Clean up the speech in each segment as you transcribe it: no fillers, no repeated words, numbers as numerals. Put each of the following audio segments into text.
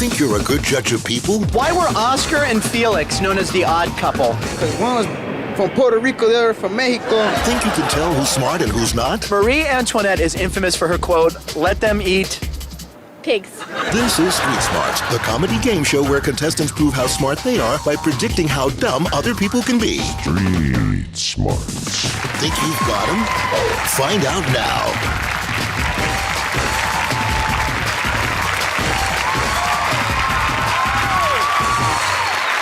think you're a good judge of people? Why were Oscar and Felix known as the odd couple? Because one was from Puerto Rico, the other from Mexico. Think you can tell who's smart and who's not? Marie Antoinette is infamous for her quote, "Let them eat." Pigs. This is Street Smarts, the comedy game show where contestants prove how smart they are by predicting how dumb other people can be. Street Smarts. Think you've got them? Find out now.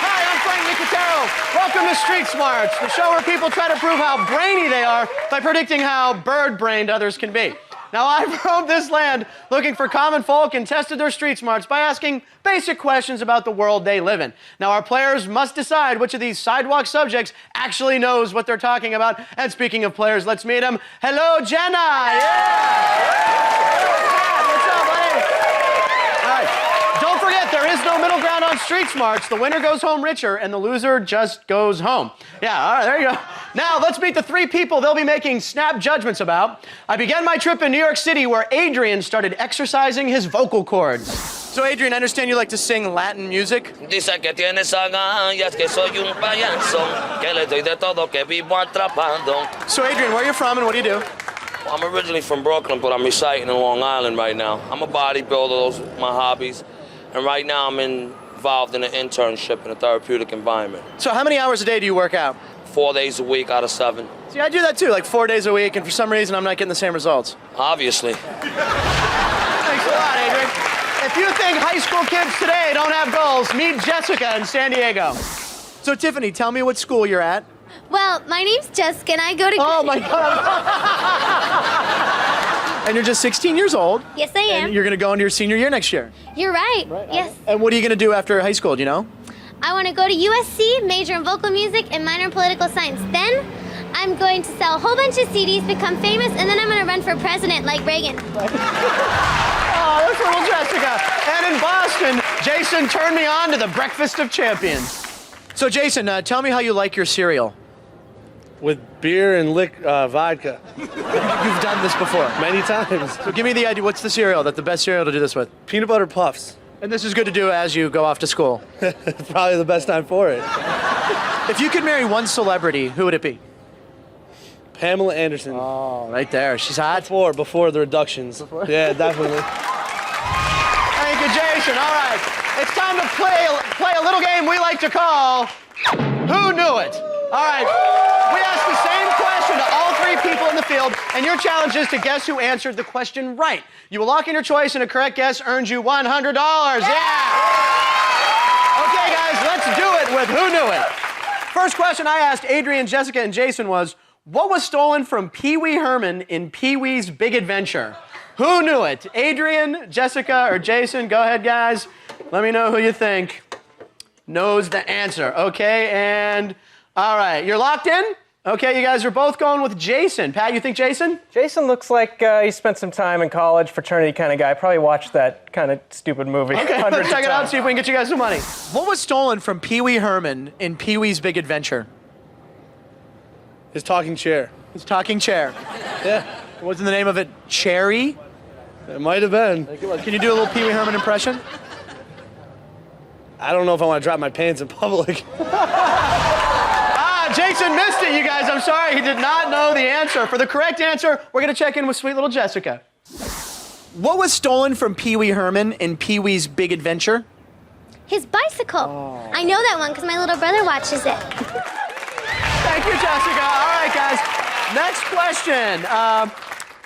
Hi, I'm Frank Nicotero. Welcome to Street Smarts, the show where people try to prove how brainy they are by predicting how bird-brained others can be. Now, I've roamed this land looking for common folk and tested their street smarts by asking basic questions about the world they live in. Now, our players must decide which of these sidewalk subjects actually knows what they're talking about. And speaking of players, let's meet them. Hello, Jenna! Yeah! What's up, buddy? All right. Don't forget, there is no middle ground on street smarts. The winner goes home richer, and the loser just goes home. Yeah, all right, there you go. Now, let's meet the three people they'll be making snap judgments about. I began my trip in New York City where Adrian started exercising his vocal cords. So, Adrian, I understand you like to sing Latin music? Dice que tienes agallas, que soy un payaso, que le doy de todo, que vivo atrapado. So, Adrian, where are you from and what do you do? Well, I'm originally from Brooklyn, but I'm residing in Long Island right now. I'm a bodybuilder, those are my hobbies. And right now I'm involved in an internship in a therapeutic environment. So how many hours a day do you work out? 4 days a week out of 7. See, I do that too, like 4 days a week, and for some reason I'm not getting the same results. Obviously. Thanks a lot, Adrian. If you think high school kids today don't have goals, meet Jessica in San Diego. So Tiffany, tell me what school you're at. Well, my name's Jessica, and I go to... Oh my God. And you're just 16 years old. Yes, I am. And you're gonna go into your senior year next year. You're right. Yes. And what are you gonna do after high school, do you know? I want to go to USC, major in vocal music, and minor in political science. Then I'm going to sell a whole bunch of CDs, become famous, and then I'm going to run for president like Reagan. Oh, that's little Jessica. And in Boston, Jason turned me on to the Breakfast of Champions. So Jason, tell me how you like your cereal. With beer and vodka. You've done this before. Many times. So give me the idea, what's the cereal, the best cereal to do this with? Peanut butter puffs. And this is good to do as you go off to school. Probably the best time for it. If you could marry one celebrity, who would it be? Pamela Anderson. Oh, right there. She's hot. Before the reductions. Yeah, definitely. Thank you, Jason. All right. It's time to play a little game we like to call Who Knew It? All right. We asked the same question to all three people in the field, and your challenge is to guess who answered the question right. You will lock in your choice, and a correct guess earns you $100. Yeah! Okay, guys, let's do it with Who Knew It? First question I asked Adrian, Jessica, and Jason was, what was stolen from Pee Wee Herman in Pee Wee's Big Adventure? Who knew it? Adrian, Jessica, or Jason? Go ahead, guys. Let me know who you think knows the answer. Okay, and all right, you're locked in? Okay, you guys are both going with Jason. Pat, you think Jason? Jason looks like he spent some time in college, fraternity kind of guy. Probably watched that kind of stupid movie. Okay, let's check it out, see if we can get you guys some money. What was stolen from Pee Wee Herman in Pee Wee's Big Adventure? His talking chair. His talking chair. Yeah. Wasn't the name of it Cherry? It might have been. Can you do a little Pee Wee Herman impression? I don't know if I want to drop my pants in public. Jason missed it, you guys. I'm sorry. He did not know the answer. For the correct answer, we're going to check in with sweet little Jessica. What was stolen from Pee Wee Herman in Pee Wee's Big Adventure? His bicycle. Oh. I know that one because my little brother watches it. Thank you, Jessica. All right, guys. Next question.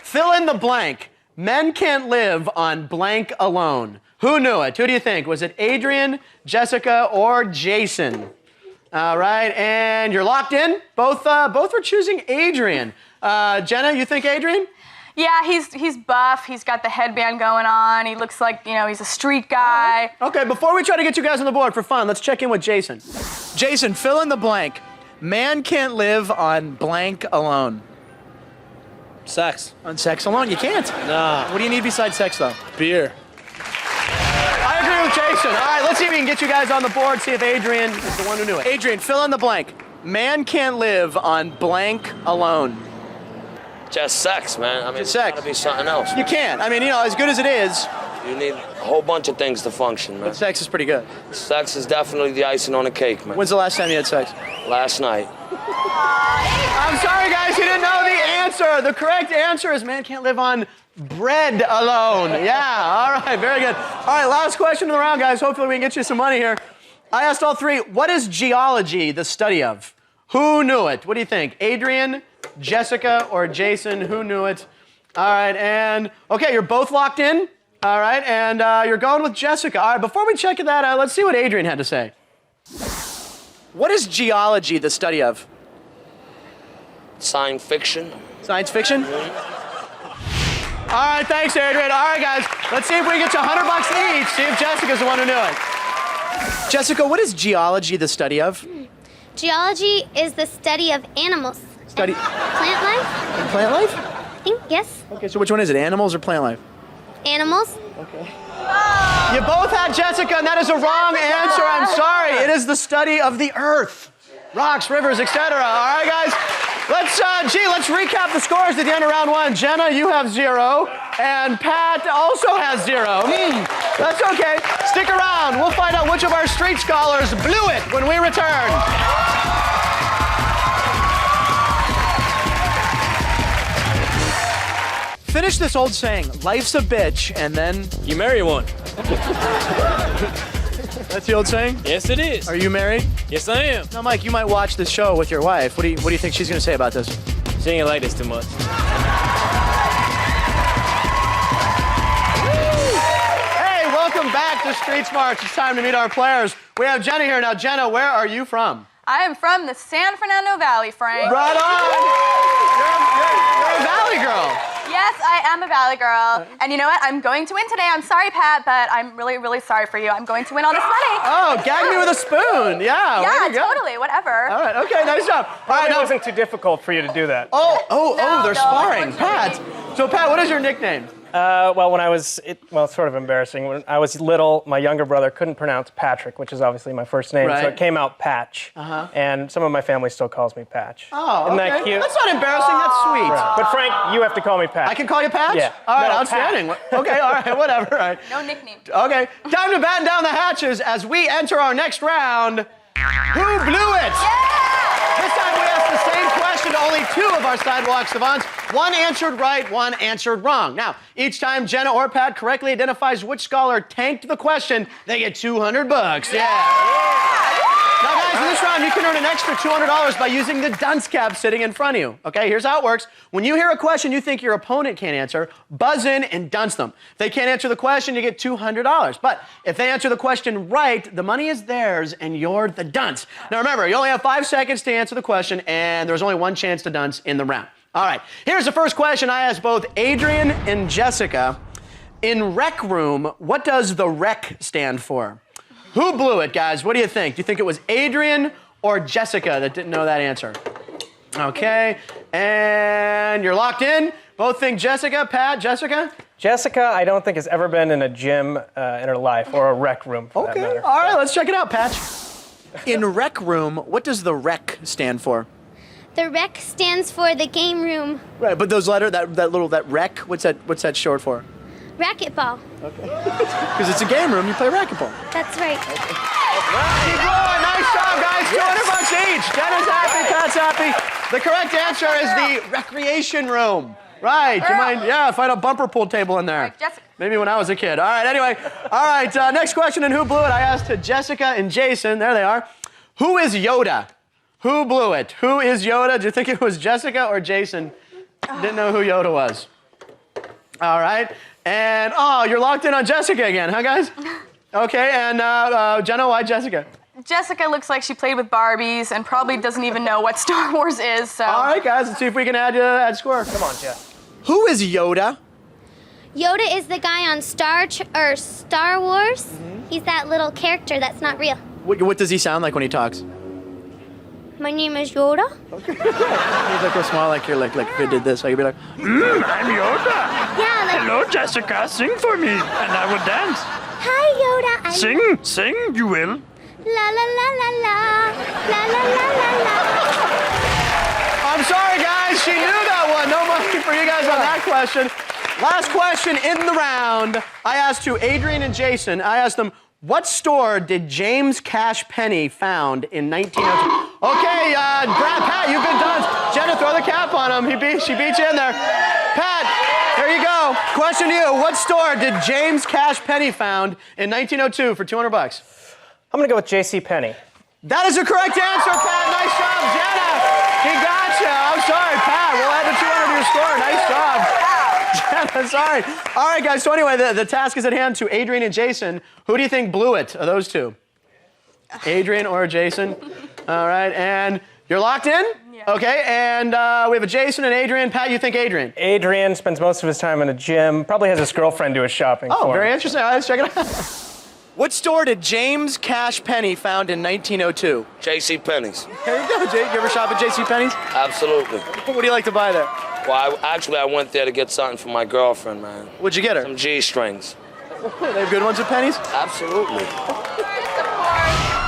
Fill in the blank. Men can't live on blank alone. Who knew it? Who do you think? Was it Adrian, Jessica, or Jason? All right, and you're locked in. Both were choosing Adrian. Jenna, you think Adrian? Yeah, he's buff. He's got the headband going on. He looks like, he's a street guy. Okay, before we try to get you guys on the board for fun, let's check in with Jason. Jason, fill in the blank. Man can't live on blank alone. Sex. On sex alone? You can't. Nah. What do you need besides sex, though? Beer. I agree with Jason. All right, let's see if we can get you guys on the board, see if Adrian is the one who knew it. Adrian, fill in the blank. Man can't live on blank alone. Just sex, man. I mean, Just sex. It's gotta be something else. You can't. I mean, as good as it is. You need whole bunch of things to function, man. But sex is pretty good. Sex is definitely the icing on the cake, man. When's the last time you had sex? Last night. I'm sorry, guys, you didn't know the answer. The correct answer is man can't live on bread alone. Yeah, all right, very good. All right, last question of the round, guys. Hopefully we can get you some money here. I asked all three, what is geology the study of? Who knew it? What do you think? Adrian, Jessica, or Jason? Who knew it? All right, and okay, you're both locked in. All right, and you're going with Jessica. All right, before we check that out, let's see what Adrian had to say. What is geology the study of? Science fiction. Science fiction? All right, thanks, Adrian. All right, guys, let's see if we can get you $100 each. See if Jessica's the one who knew it. Jessica, what is geology the study of? Geology is the study of animals. Study Plant life? plant life? I think, yes. Okay, so which one is it, animals or plant life? Animals. You both had Jessica, and that is a wrong answer. I'm sorry. It is the study of the earth. Rocks, rivers, etc. All right, guys. Let's recap the scores at the end of round one. Jenna, you have 0, and Pat also has 0. That's okay. Stick around. We'll find out which of our street scholars blew it when we return. Finish this old saying, life's a bitch, and then... You marry one. That's the old saying? Yes, it is. Are you married? Yes, I am. Now, Mike, you might watch this show with your wife. What do you think she's going to say about this? She ain't like this too much. Hey, welcome back to Street Smarts. It's time to meet our players. We have Jenna here. Now, Jenna, where are you from? I am from the San Fernando Valley, Frank. Right on! You're a Valley girl. Yes, I am a Valley girl. And you know what? I'm going to win today. I'm sorry, Pat, but I'm really, really sorry for you. I'm going to win all this money. Oh, gag me with a spoon. Yeah, way Yeah, to go. totally. Whatever. All right, okay, nice job. All right, It now, wasn't too difficult for you to do that. they're sparring. Pat. So, Pat, what is your nickname? Well, when I was, it's sort of embarrassing. When I was little, my younger brother couldn't pronounce Patrick, which is obviously my first name, so Right. it came out Patch. And some of my family still calls me Patch. Oh, Isn't okay. that cute? That's not embarrassing. That's sweet. But Frank, you have to call me Patch. I can call you Patch? Yeah. All right, No, outstanding. Okay, all right, whatever. All right. No nickname. Okay, time to batten down the hatches as we enter our next round. Who blew it? This time we asked the same question to only 2 of our sidewalk savants. One answered right, one answered wrong. Now, each time Jenna or Pat correctly identifies which scholar tanked the question, they get $200. Yeah. Now, guys, in this round, you can earn an extra $200 by using the dunce cap sitting in front of you. Okay, here's how it works. When you hear a question you think your opponent can't answer, buzz in and dunce them. If they can't answer the question, you get $200. But if they answer the question right, the money is theirs and you're the dunce. Now, remember, you only have 5 seconds to answer the question, and there's only 1 chance to dunce in the round. All right, here's the first question I asked both Adrian and Jessica. In Rec Room, what does the rec stand for? Who blew it, guys? What do you think? Do you think it was Adrian or Jessica that didn't know that answer? Okay, and you're locked in. Both think Jessica. Pat, Jessica? Jessica, I don't think has ever been in a gym in her life, or a rec room for that Okay, matter. all right, let's check it out, Patch. In Rec Room, what does the rec stand for? The rec stands for the game room. Right, but those letters, that rec, what's that short for? Racquetball. Because it's a game room, you play racquetball. That's right. Keep going, nice job, guys. $200 each. Jenna's happy, Pat's happy. The correct answer is the recreation room. Right, you mind, find a bumper pool table in there. Right, Jessica. Maybe when I was a kid. All right, anyway. All right, next question in Who Blew It? I asked to Jessica and Jason. There they are. Who is Yoda? Who blew it? Who is Yoda? Do you think it was Jessica or Jason? Didn't know who Yoda was. All right. And, you're locked in on Jessica again, huh, guys? Okay, and Jenna, why Jessica? Jessica looks like she played with Barbies and probably doesn't even know what Star Wars is, so... All right, guys, let's see if we can add score. Come on, Jess. Who is Yoda? Yoda is the guy on Star Wars. He's that little character that's not real. What does he sound like when he talks? My name is Yoda. He's like real small, like you're like if he did this, like you'd be like, I'm Yoda. Yeah, like, Hello, Jessica, sing for me, and I will dance. hi Yoda. Sing, you will. La la la la la. La la la la la. I'm sorry, guys, she knew that one. No money for you guys on that question. Last question in the round. I asked to Adrian and Jason, I asked them, what store did James Cash Penny found in 1902? Okay, Pat, you've been done. Jenna, throw the cap on him. She beat you in there. Pat, there you go. Question to you. What store did James Cash Penny found in 1902 for $200? I'm gonna go with J.C. Penney. That is a correct answer, Pat. Nice job, Jenna. He got you. I'm sorry, Pat. We'll add the 200 to your score. Nice job. Jenna, sorry. All right, guys. So anyway, the task is at hand to Adrian and Jason. Who do you think blew it of those two? Adrian or Jason? All right, and you're locked in? Yeah. Okay, and we have a Jason and Adrian. Pat, you think Adrian? Adrian spends most of his time in the gym, probably has his girlfriend do his shopping for him. Very interesting. All right, let's check it out. What store did James Cash Penny found in 1902? J.C. Penney's. There you go, Jake. You ever shop at J.C. Penney's? Absolutely. What do you like to buy there? Well, I went there to get something for my girlfriend, man. What'd you get her? Some G-strings. They have good ones at Penny's? Absolutely.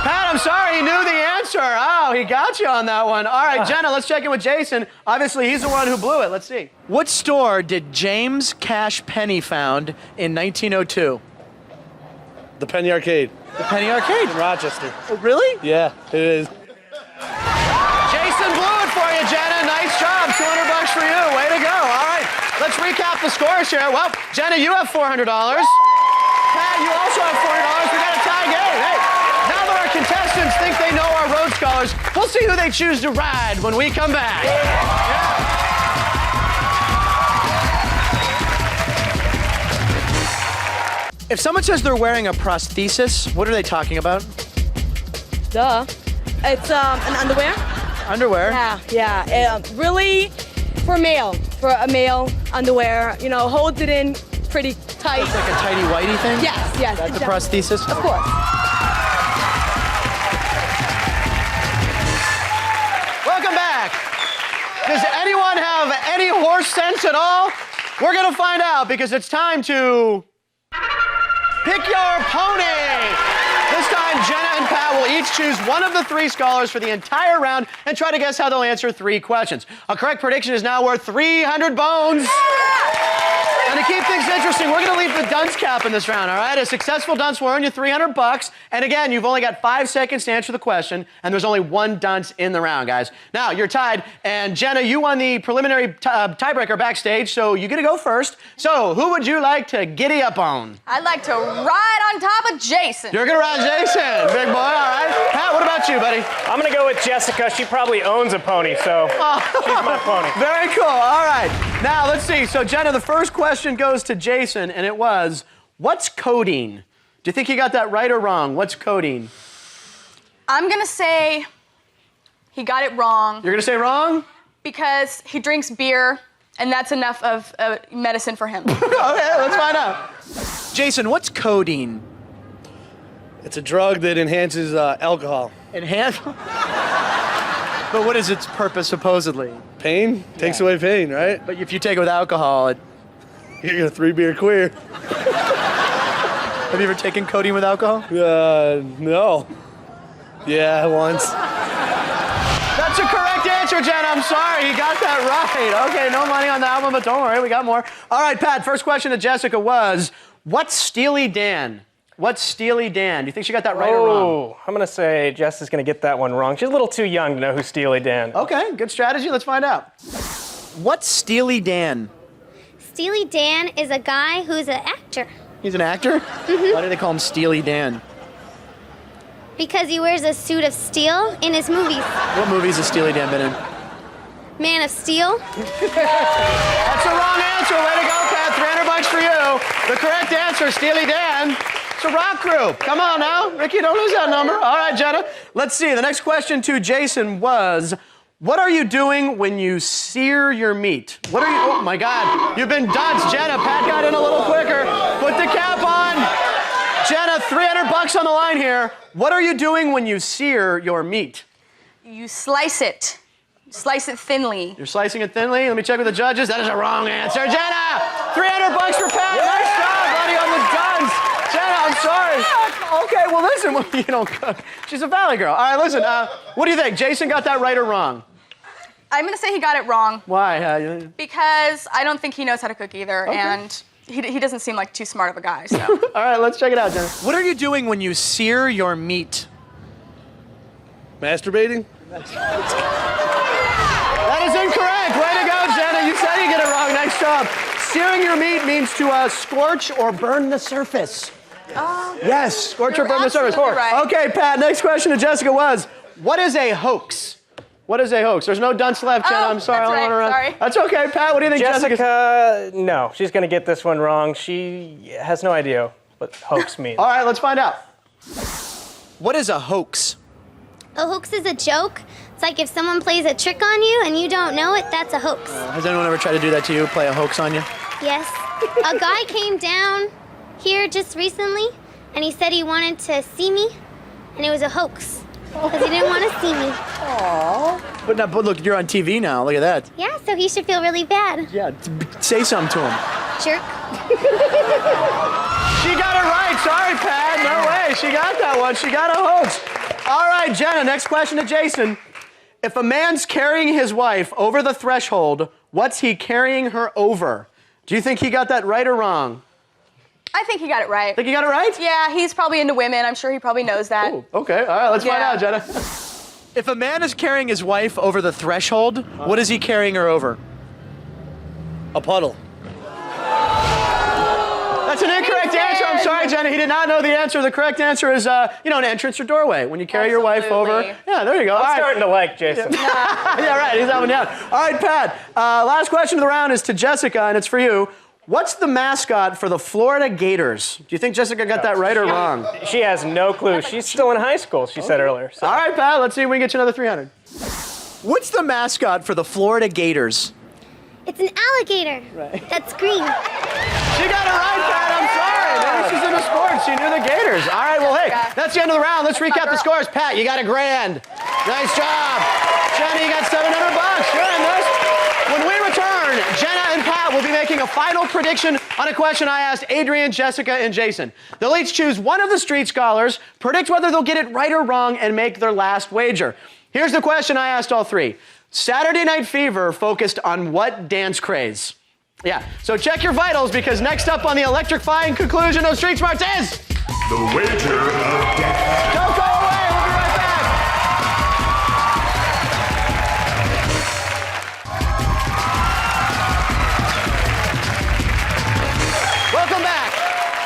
Pat, I'm sorry, he knew the answer. Oh, he got you on that one. All right, Jenna, let's check in with Jason. Obviously, he's the one who blew it. Let's see. What store did James Cash Penny found in 1902? The Penny Arcade. The Penny Arcade? In Rochester. Oh, really? Yeah, it is. Jason blew it for you, Jenna. Nice job. $200 for you. Way to go. All right, let's recap the scores here. Well, Jenna, you have $400. Pat, you also have $400. We got a tie game. Hey, now that our contestants think they know our road scholars, we'll see who they choose to ride when we come back. Yeah. If someone says they're wearing a prosthesis, what are they talking about? Duh. It's an underwear. Underwear? Yeah. Really for a male underwear, you know, holds it in pretty tight. It's like a tighty whitey thing? Yes. That's exactly. a prosthesis? Of course. Welcome back. Does anyone have any horse sense at all? We're gonna find out because it's time to pick your pony. This time, Jenna and Pat will each choose one of the three scholars for the entire round and try to guess how they'll answer 3 questions. A correct prediction is now worth 300 bones. And to keep things interesting, we're gonna leave the dunce cap in this round, all right? A successful dunce will earn you $300. And again, you've only got 5 seconds to answer the question, and there's only 1 dunce in the round, guys. Now, you're tied, and Jenna, you won the preliminary tiebreaker backstage, so you get to go first. So, who would you like to giddy up on? I'd like to ride on top of Jason. You're gonna ride Jason, big boy, all right. Pat, what about you, buddy? I'm gonna go with Jessica. She probably owns a pony, so she's my pony. Very cool, all right. Now, let's see. So, Jenna, the first question goes to Jason, and it was, what's codeine? Do you think you got that right or wrong? What's codeine? I'm gonna say he got it wrong. You're gonna say wrong? Because he drinks beer, and that's enough of medicine for him. Okay, let's find out. Jason, what's codeine? It's a drug that enhances alcohol. Enhance? But what is its purpose, supposedly? Pain? Takes away pain, right? But if you take it with alcohol, it... You're a 3-beer queer. Have you ever taken codeine with alcohol? No. Yeah, once. That's a correct answer, Jenna. I'm sorry, you got that right. Okay, no money on that one, but don't worry, we got more. All right, Pat, first question to Jessica was, what's Steely Dan? What's Steely Dan? Do you think she got that right or wrong? Oh, I'm gonna say Jess is gonna get that one wrong. She's a little too young to know who Steely Dan. Okay, good strategy. Let's find out. What's Steely Dan? Steely Dan is a guy who's an actor. He's an actor? Mm-hmm. Why do they call him Steely Dan? Because he wears a suit of steel in his movies. What movies has Steely Dan been in? Man of Steel. That's a wrong answer. Way to go, Pat. $300 for you. The correct answer, Steely Dan. It's a rock group. Come on now. Ricky, don't lose that number. All right, Jenna. Let's see. The next question to Jason was, what are you doing when you sear your meat? What are you... Oh, my God. You've been dunced, Jenna. Pat got in a little quicker. Put the cap on. Jenna, $300 on the line here. What are you doing when you sear your meat? You slice it. Slice it thinly. You're slicing it thinly? Let me check with the judges. That is a wrong answer. Jenna, $300 for Pat. Nice job, buddy, on the dunce. Jenna, I'm sorry. Okay, well, listen, you don't cook. She's a valley girl. All right, listen, what do you think? Jason got that right or wrong? I'm gonna say he got it wrong. Why? Because I don't think he knows how to cook either, Okay. and he doesn't seem like too smart of a guy, so. All right, let's check it out, Jenna. What are you doing when you sear your meat? Masturbating? That is incorrect. Way to go, Jenna. You said you get it wrong. Nice job. Searing your meat means to scorch or burn the surface. Oh, Yes, scorch or burn the surface. absolutely right. Okay, Pat, next question to Jessica was, what is a hoax? What is a hoax? There's no dunce left, Jenna. Oh, I'm sorry. that's I don't right. want to Sorry. That's okay, Pat. What do you think, Jessica? Jessica, no, she's going to get this one wrong. She has no idea what hoax means. All right, let's find out. What is a hoax? A hoax is a joke. It's like if someone plays a trick on you and you don't know it, that's a hoax. Has anyone ever tried to do that to you, play a hoax on you? Yes. A guy came down here just recently and he said he wanted to see me, and it was a hoax because he didn't want to see me. But look, you're on TV now. Look at that. Yeah, so he should feel really bad. Yeah, say something to him. Jerk. She got it right. Sorry, Pat. No way. She got that one. She got a hoax. All right, Jenna, next question to Jason. If a man's carrying his wife over the threshold, what's he carrying her over? Do you think he got that right or wrong? I think he got it right. Think he got it right? Yeah, he's probably into women. I'm sure he probably knows that. Ooh, okay, all right, let's find Yeah. out, Jenna. If a man is carrying his wife over the threshold, what is he carrying her over? A puddle. That's an incorrect answer. I'm sorry, Jenna. He did not know the answer. The correct answer is, an entrance or doorway. When you carry your wife over. Yeah, there you go. I'm starting to like Jason. Yeah, right. He's having down. All right, Pat. Last question of the round is to Jessica, and it's for you. What's the mascot for the Florida Gators? Do you think Jessica got that right or wrong? She has no clue. She's still in high school, she said earlier. So. All right, Pat. Let's see if we can get you another 300. What's the mascot for the Florida Gators? It's an alligator. Right. That's green. She got it right, Pat. I'm sorry. Maybe she's into sports. She knew the Gators. All right, well, hey, that's the end of the round. Let's recap the scores. Pat, you got $1,000. Nice job. Jenna, you got $700. You're in this. When we return, Jenna and Pat will be making a final prediction on a question I asked Adrian, Jessica, and Jason. They'll each choose one of the street scholars, predict whether they'll get it right or wrong, and make their last wager. Here's the question I asked all three. Saturday Night Fever focused on what dance craze? Yeah, so check your vitals because next up on the electrifying conclusion of Street Smarts is... The Wager of Death. Don't go away, we'll be right back. Welcome back.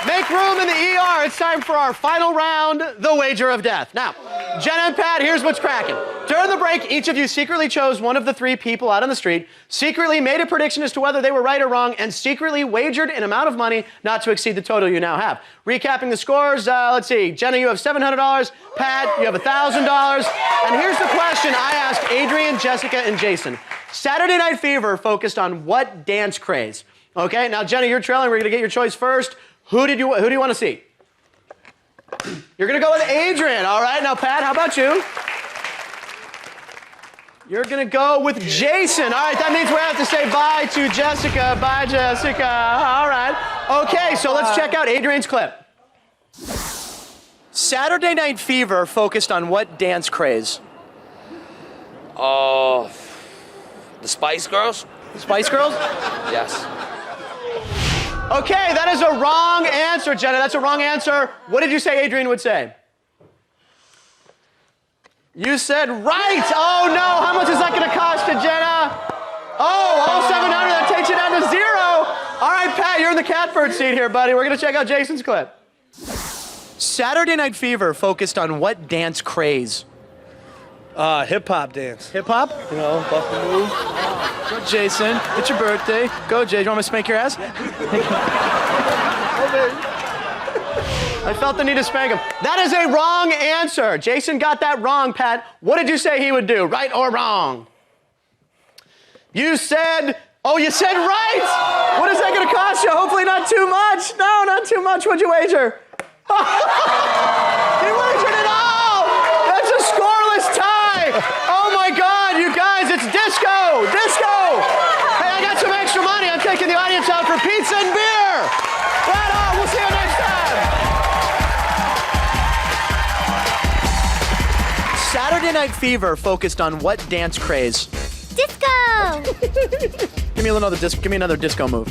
Make room in the ER. It's time for our final round, the Wager of Death. Now, Jenna and Pat, here's what's cracking. During the break, each of you secretly chose one of the three people out on the street, secretly made a prediction as to whether they were right or wrong, and secretly wagered an amount of money not to exceed the total you now have. Recapping the scores, let's see. Jenna, you have $700. Pat, you have $1,000. And here's the question I asked Adrian, Jessica, and Jason. Saturday Night Fever focused on what dance craze? Okay, now Jenna, you're trailing. We're gonna get your choice first. Who do you want to see? You're gonna go with Adrian. All right, now Pat, how about you? You're gonna go with Jason. All right, that means we have to say bye to Jessica. Bye, Jessica. All right. Okay, so let's check out Adrian's clip. Saturday Night Fever focused on what dance craze? The Spice Girls? Spice Girls? Yes. Okay, that is a wrong answer, Jenna. That's a wrong answer. What did you say Adrian would say? You said right. Oh, no. How much is that going to cost you, Jenna? Oh, all 700. That takes you down to 0. All right, Pat, you're in the catbird seat here, buddy. We're going to check out Jason's clip. Saturday Night Fever focused on what dance craze? Hip-hop dance. Hip-hop? You know, bust the move. Go, Jason. It's your birthday. Go, Jay. Do you want me to spank your ass? I felt the need to spank him. That is a wrong answer. Jason got that wrong, Pat. What did you say he would do, right or wrong? You said, oh, you said right. What is that going to cost you? Hopefully not too much. No, not too much. What'd you wager? He wagered it all. That's a scoreless tie. Oh, my God, you guys, it's disco. Disco. Hey, I got some extra money. I'm taking the audience out for pizza and beer. Right on. We'll see you next time. Saturday Night Fever focused on what dance craze? Disco! Give me another disco move.